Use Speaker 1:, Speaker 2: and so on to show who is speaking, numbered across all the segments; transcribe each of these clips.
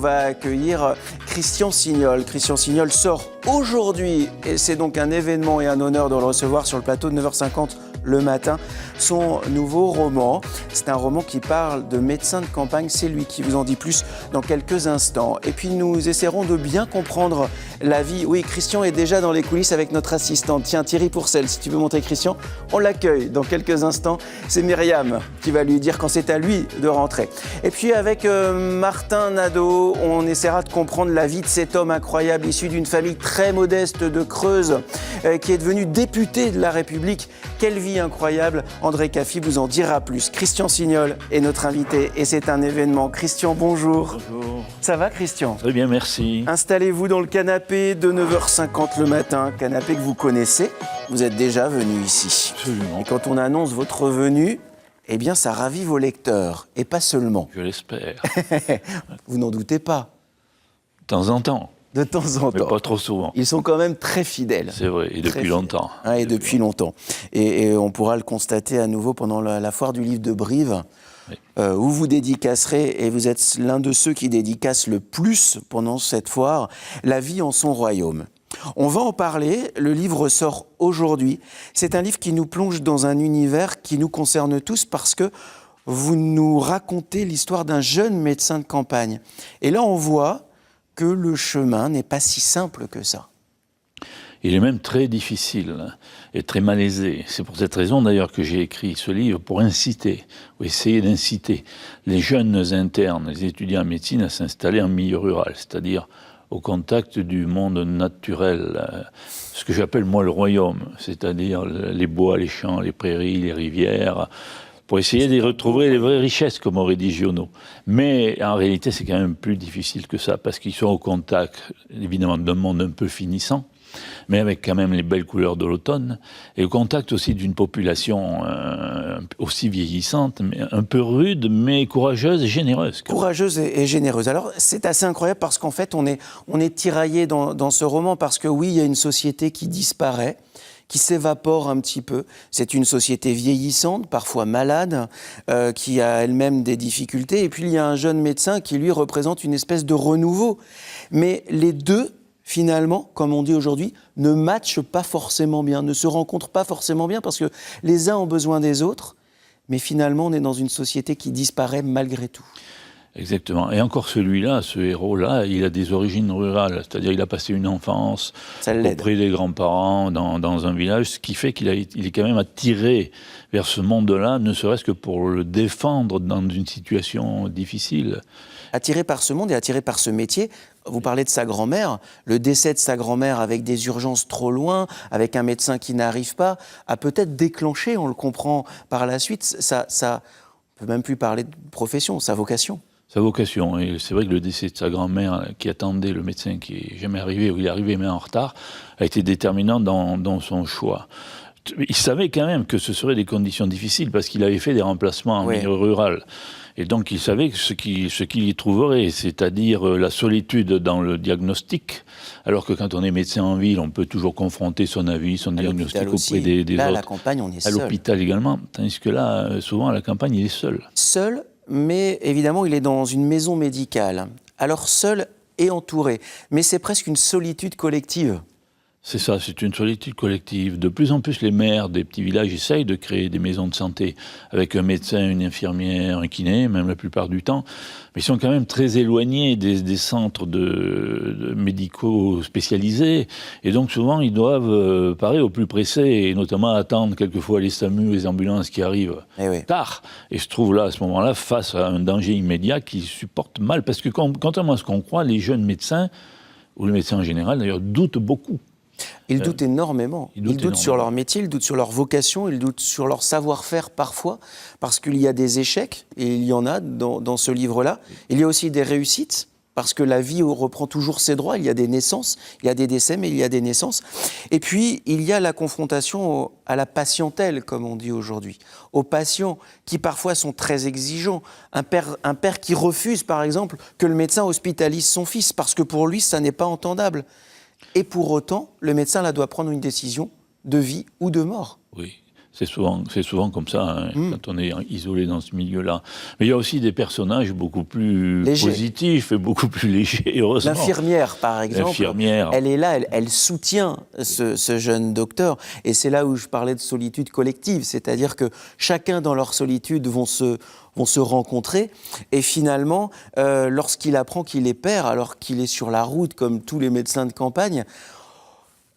Speaker 1: va accueillir Christian Signol. Christian Signol sort aujourd'hui, et c'est donc un événement et un honneur de le recevoir sur le plateau de 9h50 le matin, son nouveau roman. C'est un roman qui parle de médecin de campagne, c'est lui qui vous en dit plus dans quelques instants. Et puis nous essaierons de bien comprendre la vie. Oui, Christian est déjà dans les coulisses avec notre assistante. Tiens, Thierry Pourcel, si tu veux montrer Christian, on l'accueille dans quelques instants. C'est Myriam qui va lui dire quand c'est à lui de rentrer. Et puis avec Martin Nadeau, on essaiera de comprendre la vie de cet homme incroyable issu d'une famille très modeste de Creuse qui est devenu député de la République. Quelle vie incroyable, André Cafi vous en dira plus. Christian Signol est notre invité et c'est un événement. Christian, bonjour.
Speaker 2: Bonjour.
Speaker 1: Ça va, Christian?
Speaker 2: Très bien, merci.
Speaker 1: Installez-vous dans le canapé de 9h50 le matin, canapé que vous connaissez. Vous êtes déjà venu ici.
Speaker 2: Absolument.
Speaker 1: Et quand on annonce votre venue, eh bien, ça ravit vos lecteurs, et pas seulement.
Speaker 2: Je l'espère.
Speaker 1: Vous n'en doutez pas.
Speaker 2: De temps en temps.
Speaker 1: De temps en
Speaker 2: Mais
Speaker 1: temps.
Speaker 2: pas trop souvent.
Speaker 1: Ils sont quand même très fidèles.
Speaker 2: C'est vrai, et depuis longtemps.
Speaker 1: Ah, et depuis longtemps. Et on pourra le constater à nouveau pendant la foire du livre de Brive,
Speaker 2: Oui.
Speaker 1: où vous dédicacerez, et vous êtes l'un de ceux qui dédicacent le plus pendant cette foire, La vie en son royaume. On va en parler, le livre sort aujourd'hui. C'est un livre qui nous plonge dans un univers qui nous concerne tous parce que vous nous racontez l'histoire d'un jeune médecin de campagne. Et là, on voit que le chemin n'est pas si simple que ça.
Speaker 2: Il est même très difficile et très malaisé. C'est pour cette raison d'ailleurs que j'ai écrit ce livre, pour inciter, ou essayer d'inciter les jeunes internes, les étudiants en médecine à s'installer en milieu rural, c'est-à-dire au contact du monde naturel, ce que j'appelle moi le royaume, c'est-à-dire les bois, les champs, les prairies, les rivières, pour essayer de retrouver les vraies richesses, comme aurait dit Giono. Mais en réalité, c'est quand même plus difficile que ça, parce qu'ils sont au contact, évidemment, d'un monde un peu finissant, mais avec quand même les belles couleurs de l'automne, et au contact aussi d'une population aussi vieillissante, mais un peu rude, mais courageuse et généreuse.
Speaker 1: Courageuse et généreuse. Alors, c'est assez incroyable parce qu'en fait, on est tiraillé dans ce roman, parce que oui, il y a une société qui disparaît, qui s'évapore un petit peu. C'est une société vieillissante, parfois malade, qui a elle-même des difficultés. Et puis, il y a un jeune médecin qui, lui, représente une espèce de renouveau. Mais les deux, finalement, comme on dit aujourd'hui, ne matchent pas forcément bien, ne se rencontrent pas forcément bien, parce que les uns ont besoin des autres, mais finalement, on est dans une société qui disparaît malgré tout.
Speaker 2: Exactement. Et encore celui-là, ce héros-là, il a des origines rurales. C'est-à-dire il a passé une enfance auprès des grands-parents dans un village, ce qui fait qu'il est quand même attiré vers ce monde-là, ne serait-ce que pour le défendre dans une situation difficile.
Speaker 1: Attiré par ce monde et attiré par ce métier. Vous parlez de sa grand-mère, le décès de sa grand-mère avec des urgences trop loin, avec un médecin qui n'arrive pas, a peut-être déclenché, on le comprend par la suite, ça on ne peut même plus parler de profession, sa vocation.
Speaker 2: Sa vocation, et c'est vrai que le décès de sa grand-mère, qui attendait le médecin qui n'est jamais arrivé, ou il est arrivé mais en retard, a été déterminant dans son choix. Il savait quand même que ce seraient des conditions difficiles, parce qu'il avait fait des remplacements en milieu rural. Et donc il savait que ce qu'il y trouverait, c'est-à-dire la solitude dans le diagnostic, alors que quand on est médecin en ville, on peut toujours confronter son avis, son diagnostic auprès des autres.
Speaker 1: Là, à la campagne, on est seul.
Speaker 2: À l'hôpital également, tandis que là, souvent, à la campagne, il est seul.
Speaker 1: Seul, mais évidemment, il est dans une maison médicale. Alors seul et entouré, mais c'est presque une solitude collective.
Speaker 2: C'est ça, c'est une solitude collective. De plus en plus, les maires des petits villages essayent de créer des maisons de santé avec un médecin, une infirmière, un kiné, même la plupart du temps. Mais ils sont quand même très éloignés des centres de médicaux spécialisés. Et donc, souvent, ils doivent parer au plus pressé, et notamment attendre quelquefois les SAMU, les ambulances qui arrivent tard. Et se trouvent là, à ce moment-là, face à un danger immédiat qu'ils supportent mal. Parce que, contrairement à ce qu'on croit, les jeunes médecins, ou les médecins en général, d'ailleurs, doutent beaucoup.
Speaker 1: Ils doutent énormément. Ils doutent sur leur métier, ils doutent sur leur vocation, ils doutent sur leur savoir-faire parfois, parce qu'il y a des échecs, et il y en a dans ce livre-là. Il y a aussi des réussites, parce que la vie reprend toujours ses droits. Il y a des naissances, il y a des décès, mais il y a des naissances. Et puis, il y a la confrontation à la patientèle, comme on dit aujourd'hui, aux patients qui parfois sont très exigeants. Un père qui refuse, par exemple, que le médecin hospitalise son fils, parce que pour lui, ça n'est pas entendable. Et pour autant, le médecin là, doit prendre une décision de vie ou de mort.
Speaker 2: Oui, C'est souvent comme ça, hein, quand on est isolé dans ce milieu-là. Mais il y a aussi des personnages beaucoup plus positifs et beaucoup plus légers, heureusement.
Speaker 1: L'infirmière, par exemple,
Speaker 2: L'infirmière.
Speaker 1: elle est là, elle soutient ce jeune docteur. Et c'est là où je parlais de solitude collective, c'est-à-dire que chacun dans leur solitude vont se rencontrer. Et finalement, lorsqu'il apprend qu'il est père, alors qu'il est sur la route, comme tous les médecins de campagne,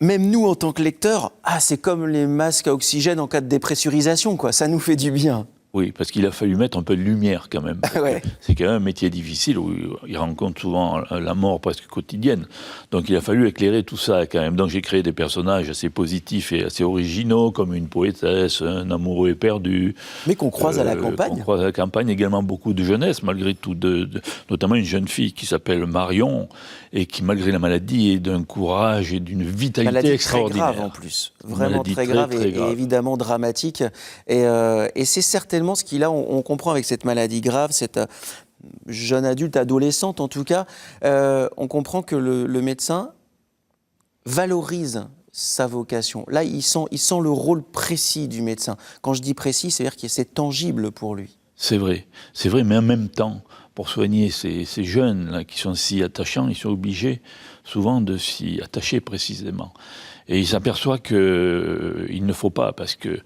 Speaker 1: même nous, en tant que lecteurs, c'est comme les masques à oxygène en cas de dépressurisation, quoi. Ça nous fait du bien.
Speaker 2: Oui, parce qu'il a fallu mettre un peu de lumière quand même.
Speaker 1: Ouais.
Speaker 2: C'est quand même un métier difficile où il rencontre souvent la mort presque quotidienne. Donc il a fallu éclairer tout ça quand même. Donc j'ai créé des personnages assez positifs et assez originaux, comme une poétesse, un amoureux éperdu.
Speaker 1: Mais qu'on croise à la campagne.
Speaker 2: Qu'on croise à la campagne, également beaucoup de jeunesse, malgré tout, notamment une jeune fille qui s'appelle Marion, et qui, malgré la maladie, est d'un courage et d'une vitalité extraordinaire.
Speaker 1: Très grave en plus, vraiment très grave et évidemment dramatique. Et c'est certainement ce qu'il a, on comprend avec cette maladie grave, cette jeune adulte, adolescente en tout cas, on comprend que le médecin valorise sa vocation. Là, il sent le rôle précis du médecin. Quand je dis précis, c'est-à-dire que c'est tangible pour lui.
Speaker 2: C'est vrai, mais en même temps, pour soigner ces jeunes là, qui sont si attachants, ils sont obligés souvent de s'y attacher précisément. Et il s'aperçoit qu'il ne faut pas, parce que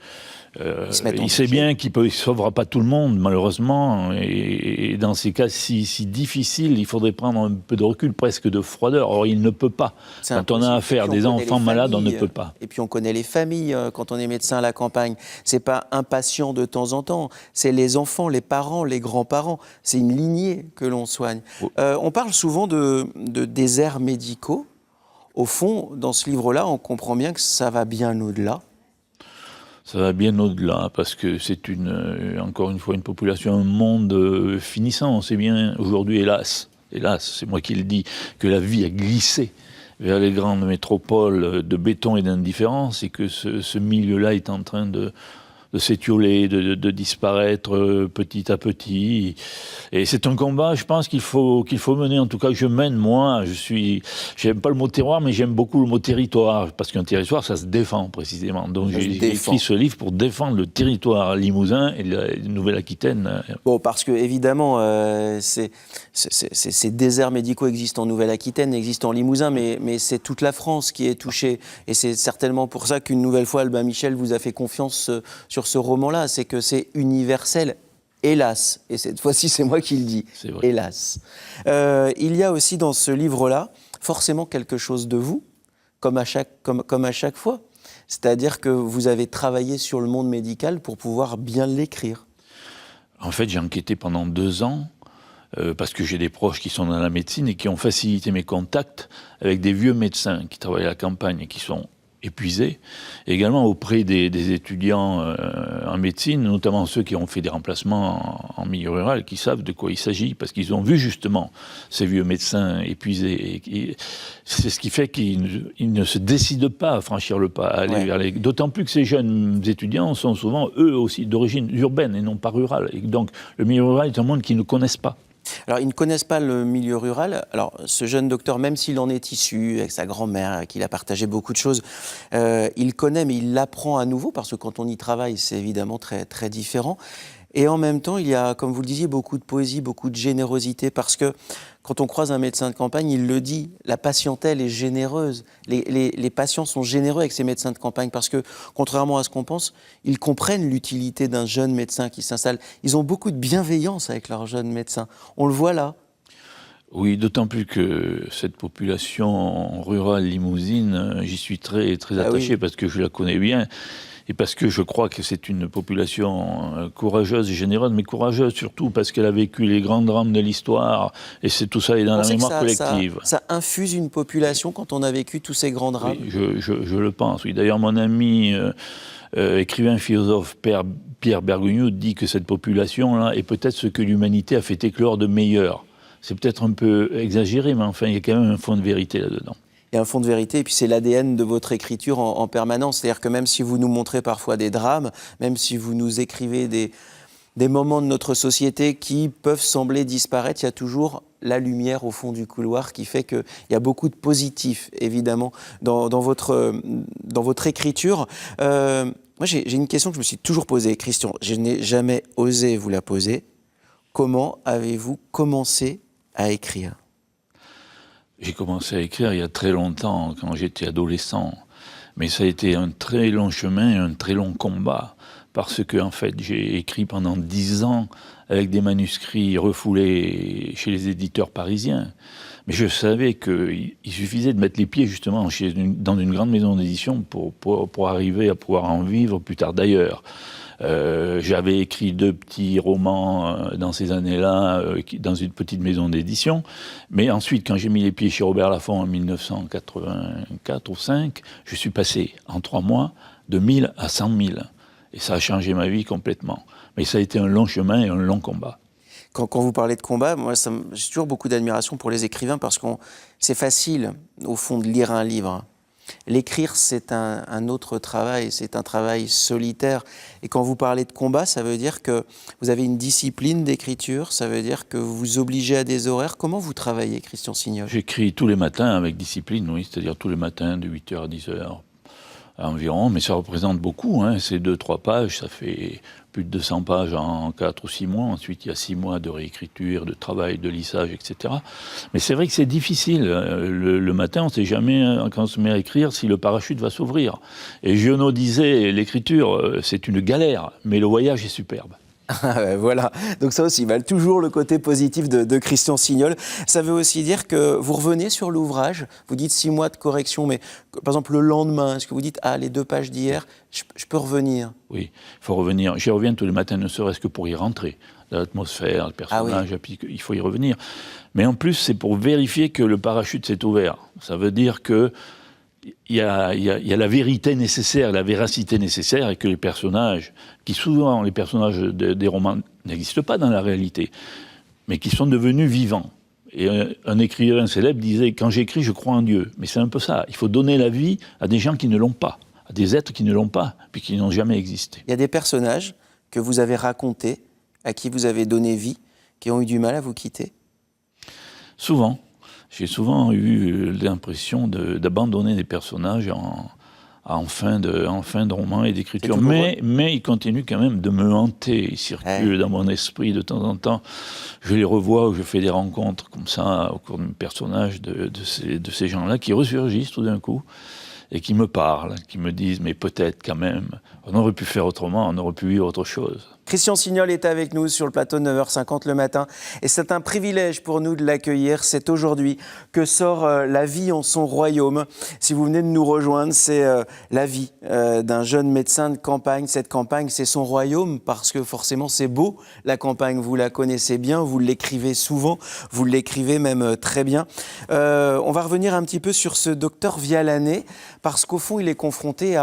Speaker 2: il sait bien qu'il ne sauvera pas tout le monde, malheureusement. Et dans ces cas si difficiles, il faudrait prendre un peu de recul, presque de froideur. Or, il ne peut pas. Quand on a affaire à des enfants malades, on ne peut pas.
Speaker 1: Et puis on connaît les familles quand on est médecin à la campagne. C'est pas un patient de temps en temps. C'est les enfants, les parents, les grands-parents. C'est une lignée que l'on soigne. On parle souvent de déserts médicaux. Au fond, dans ce livre-là, on comprend bien que ça va bien au-delà.
Speaker 2: Ça va bien au-delà, parce que c'est encore une fois une population, un monde finissant. On sait bien aujourd'hui, hélas, c'est moi qui le dis, que la vie a glissé vers les grandes métropoles de béton et d'indifférence, et que ce milieu-là est en train de s'étioler, de disparaître petit à petit. Et c'est un combat, je pense, qu'il faut mener. En tout cas, je mène, moi. J'aime pas le mot terroir, mais j'aime beaucoup le mot territoire. Parce qu'un territoire, ça se défend, précisément. Donc j'ai écrit ce livre pour défendre le territoire limousin et la Nouvelle-Aquitaine.
Speaker 1: Bon, parce que, évidemment, ces déserts médicaux existent en Nouvelle-Aquitaine, existent en Limousin, mais c'est toute la France qui est touchée. Et c'est certainement pour ça qu'une nouvelle fois, Albin Michel vous a fait confiance sur ce roman-là, c'est que c'est universel, hélas. Et cette fois-ci, c'est moi qui le dis, hélas. Il y a aussi dans ce livre-là, forcément quelque chose de vous, comme à chaque fois. C'est-à-dire que vous avez travaillé sur le monde médical pour pouvoir bien l'écrire.
Speaker 2: En fait, j'ai enquêté pendant 2 ans, parce que j'ai des proches qui sont dans la médecine et qui ont facilité mes contacts avec des vieux médecins qui travaillent à la campagne et qui sont épuisés, et également auprès des étudiants en médecine, notamment ceux qui ont fait des remplacements en milieu rural, qui savent de quoi il s'agit, parce qu'ils ont vu justement ces vieux médecins épuisés. Et c'est ce qui fait qu'ils ne se décident pas à franchir le pas, à aller vers les... D'autant plus que ces jeunes étudiants sont souvent, eux aussi, d'origine urbaine et non pas rurale. Et donc, le milieu rural est un monde qu'ils ne connaissent pas.
Speaker 1: Alors, ils ne connaissent pas le milieu rural. Alors, ce jeune docteur, même s'il en est issu, avec sa grand-mère, avec qui il a partagé beaucoup de choses, il connaît, mais il l'apprend à nouveau, parce que quand on y travaille, c'est évidemment très, très différent. Et en même temps, il y a, comme vous le disiez, beaucoup de poésie, beaucoup de générosité, parce que quand on croise un médecin de campagne, il le dit, la patientèle est généreuse. Les patients sont généreux avec ces médecins de campagne, parce que, contrairement à ce qu'on pense, ils comprennent l'utilité d'un jeune médecin qui s'installe. Ils ont beaucoup de bienveillance avec leurs jeunes médecins. On le voit là.
Speaker 2: Oui, d'autant plus que cette population rurale limousine, j'y suis très, très attaché, parce que je la connais bien. Et parce que je crois que c'est une population courageuse et généreuse, mais courageuse surtout parce qu'elle a vécu les grands drames de l'histoire, et tout ça est dans la mémoire collective.
Speaker 1: Ça infuse une population quand on a vécu tous ces grands drames.
Speaker 2: Oui, je le pense, oui. D'ailleurs, mon ami écrivain philosophe Pierre Bergogneau dit que cette population-là est peut-être ce que l'humanité a fait éclore de meilleur. C'est peut-être un peu exagéré, mais enfin, il y a quand même un fond de vérité là-dedans. Il
Speaker 1: y a un fond de vérité, et puis c'est l'ADN de votre écriture en permanence. C'est-à-dire que même si vous nous montrez parfois des drames, même si vous nous écrivez des moments de notre société qui peuvent sembler disparaître, il y a toujours la lumière au fond du couloir qui fait qu'il y a beaucoup de positif, évidemment, dans votre écriture. Moi, j'ai une question que je me suis toujours posée, Christian. Je n'ai jamais osé vous la poser. Comment avez-vous commencé à écrire ?
Speaker 2: J'ai commencé à écrire il y a très longtemps, quand j'étais adolescent. Mais ça a été un très long chemin et un très long combat. Parce que, en fait, j'ai écrit pendant 10 ans avec des manuscrits refoulés chez les éditeurs parisiens. Mais je savais qu'il suffisait de mettre les pieds, justement, dans une grande maison d'édition pour arriver à pouvoir en vivre plus tard. D'ailleurs, j'avais écrit 2 petits romans dans ces années-là, dans une petite maison d'édition. Mais ensuite, quand j'ai mis les pieds chez Robert Laffont en 1984 ou 5, je suis passé en 3 mois de 1000 à 100 000. Et ça a changé ma vie complètement. Mais ça a été un long chemin et un long combat.
Speaker 1: Quand vous parlez de combat, moi, j'ai toujours beaucoup d'admiration pour les écrivains parce que c'est facile, au fond, de lire un livre. L'écrire, c'est un autre travail, c'est un travail solitaire. Et quand vous parlez de combat, ça veut dire que vous avez une discipline d'écriture, ça veut dire que vous vous obligez à des horaires. Comment vous travaillez, Christian Signol ?
Speaker 2: J'écris tous les matins avec discipline, oui, c'est-à-dire tous les matins de 8h à 10h environ, mais ça représente beaucoup, hein. C'est 2-3 pages, ça fait plus de 200 pages en 4 ou 6 mois. Ensuite, il y a 6 mois de réécriture, de travail, de lissage, etc. Mais c'est vrai que c'est difficile. Le matin, on ne sait jamais, quand on se met à écrire, si le parachute va s'ouvrir. Et Giono disait, l'écriture, c'est une galère, mais le voyage est superbe.
Speaker 1: Voilà, donc ça aussi, toujours le côté positif de Christian Signol. Ça veut aussi dire que vous revenez sur l'ouvrage, vous dites 6 mois de correction, mais par exemple le lendemain, est-ce que vous dites, les 2 pages d'hier, je peux revenir ?
Speaker 2: Oui, il faut revenir. J'y reviens tous les matins, ne serait-ce que pour y rentrer. L'atmosphère, le personnage, et puis il faut y revenir. Mais en plus, c'est pour vérifier que le parachute s'est ouvert. Ça veut dire que il y a la vérité nécessaire, la véracité nécessaire, et que les personnages, qui souvent, les personnages des romans n'existent pas dans la réalité, mais qui sont devenus vivants. Et un écrivain célèbre disait, quand j'écris, je crois en Dieu. Mais c'est un peu ça. Il faut donner la vie à des gens qui ne l'ont pas, à des êtres qui ne l'ont pas, puis qui n'ont jamais existé.
Speaker 1: Il y a des personnages que vous avez racontés, à qui vous avez donné vie, qui ont eu du mal à vous quitter ?
Speaker 2: Souvent. J'ai souvent eu l'impression d'abandonner des personnages en fin de roman et d'écriture. Mais ils continuent quand même de me hanter. Ils circulent dans mon esprit de temps en temps. Je les revois ou je fais des rencontres comme ça au cours de mes personnages de ces gens-là qui ressurgissent tout d'un coup et qui me parlent, qui me disent « mais peut-être quand même, on aurait pu faire autrement, on aurait pu vivre autre chose ».
Speaker 1: Christian Signol est avec nous sur le plateau de 9h50 le matin et c'est un privilège pour nous de l'accueillir. C'est aujourd'hui que sort La vie en son royaume. Si vous venez de nous rejoindre, c'est la vie d'un jeune médecin de campagne. Cette campagne, c'est son royaume parce que forcément c'est beau. La campagne, vous la connaissez bien, vous l'écrivez souvent, vous l'écrivez même très bien. On va revenir un petit peu sur ce docteur Vialané parce qu'au fond, il est confronté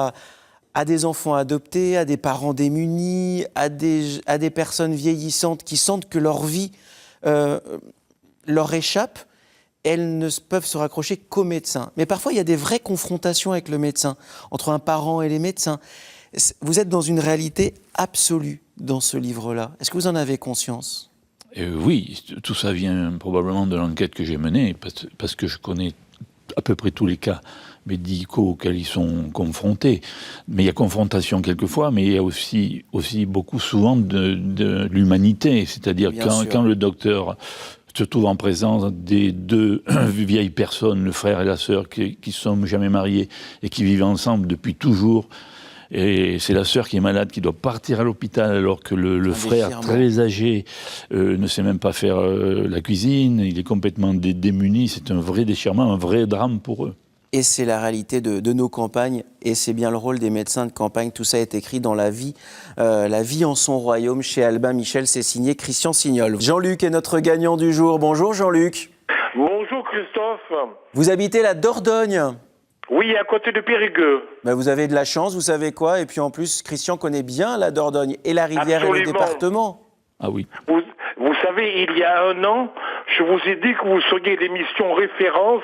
Speaker 1: à des enfants adoptés, à des parents démunis, à des personnes vieillissantes qui sentent que leur vie leur échappe. Elles ne peuvent se raccrocher qu'au médecin. Mais parfois, il y a des vraies confrontations avec le médecin, entre un parent et les médecins. Vous êtes dans une réalité absolue dans ce livre-là. Est-ce que vous en avez conscience ?
Speaker 2: Oui, tout ça vient probablement de l'enquête que j'ai menée, parce que je connais à peu près tous les cas médicaux auxquels ils sont confrontés. Mais il y a confrontation quelquefois, mais il y a aussi beaucoup souvent de l'humanité. C'est-à-dire quand le docteur se trouve en présence des 2 vieilles personnes, le frère et la sœur, qui ne sont jamais mariés et qui vivent ensemble depuis toujours, et c'est la sœur qui est malade, qui doit partir à l'hôpital alors que le frère, très âgé, ne sait même pas faire la cuisine, il est complètement démuni. C'est un vrai déchirement, un vrai drame pour eux.
Speaker 1: Et c'est la réalité de nos campagnes, et c'est bien le rôle des médecins de campagne. Tout ça est écrit dans La vie en son royaume, chez Albin Michel, c'est signé Christian Signol. Jean-Luc est notre gagnant du jour. Bonjour Jean-Luc.
Speaker 3: Bonjour Christophe.
Speaker 1: Vous habitez la Dordogne ?
Speaker 3: Oui, à côté de Périgueux.
Speaker 1: Vous avez de la chance, vous savez quoi, et puis en plus, Christian connaît bien la Dordogne, et la rivière.
Speaker 3: Absolument.
Speaker 1: Et le département.
Speaker 2: Ah oui.
Speaker 3: Vous savez, il y a 1 an, je vous ai dit que vous seriez l'émission référence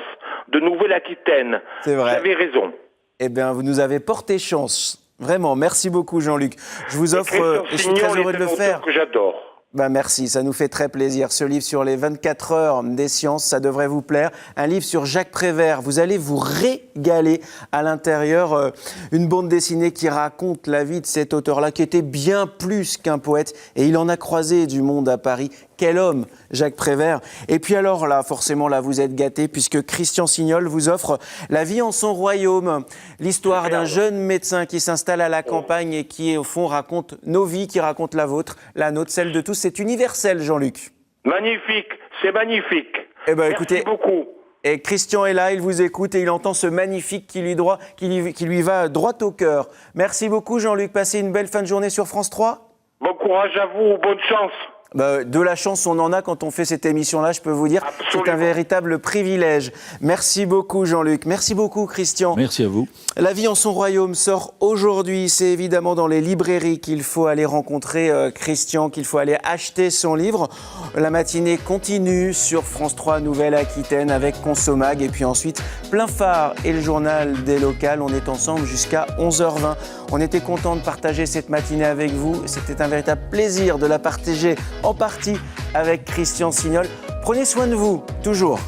Speaker 3: de Nouvelle-Aquitaine.
Speaker 1: C'est vrai.
Speaker 3: Vous avez raison.
Speaker 1: Eh bien, vous nous avez porté chance. Vraiment, merci beaucoup Jean-Luc. Je vous offre, et je suis très heureux de le faire.
Speaker 3: Que j'adore.
Speaker 1: Merci, ça nous fait très plaisir. Ce livre sur les 24 heures des sciences, ça devrait vous plaire. Un livre sur Jacques Prévert, vous allez vous régaler à l'intérieur. Une bande dessinée qui raconte la vie de cet auteur-là, qui était bien plus qu'un poète. Et il en a croisé du monde à Paris. Quel homme, Jacques Prévert. Et puis alors là, forcément, là, vous êtes gâtés, puisque Christian Signol vous offre La vie en son royaume. L'histoire d'un jeune médecin qui s'installe à la campagne et qui, au fond, raconte nos vies, qui raconte la vôtre, la nôtre, celle de tous. C'est universel, Jean-Luc.
Speaker 3: Magnifique, c'est magnifique.
Speaker 1: Merci
Speaker 3: écoutez, beaucoup.
Speaker 1: Et Christian est là, il vous écoute et il entend ce magnifique qui lui va droit au cœur. Merci beaucoup, Jean-Luc. Passez une belle fin de journée sur France 3.
Speaker 3: Bon courage à vous, bonne chance.
Speaker 1: De la chance, on en a quand on fait cette émission-là, je peux vous dire.
Speaker 3: Absolument.
Speaker 1: C'est un véritable privilège. Merci beaucoup, Jean-Luc. Merci beaucoup, Christian.
Speaker 2: Merci à vous.
Speaker 1: La vie en son royaume sort aujourd'hui. C'est évidemment dans les librairies qu'il faut aller rencontrer Christian, qu'il faut aller acheter son livre. La matinée continue sur France 3 Nouvelle-Aquitaine avec Consomag. Et puis ensuite, Plein Phare et le journal des locales. On est ensemble jusqu'à 11h20. On était content de partager cette matinée avec vous. C'était un véritable plaisir de la partager en partie avec Christian Signol. Prenez soin de vous, toujours.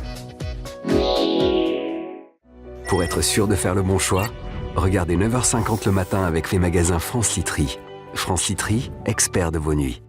Speaker 4: Pour être sûr de faire le bon choix, regardez 9h50 le matin avec les magasins France Literie. France Literie, expert de vos nuits.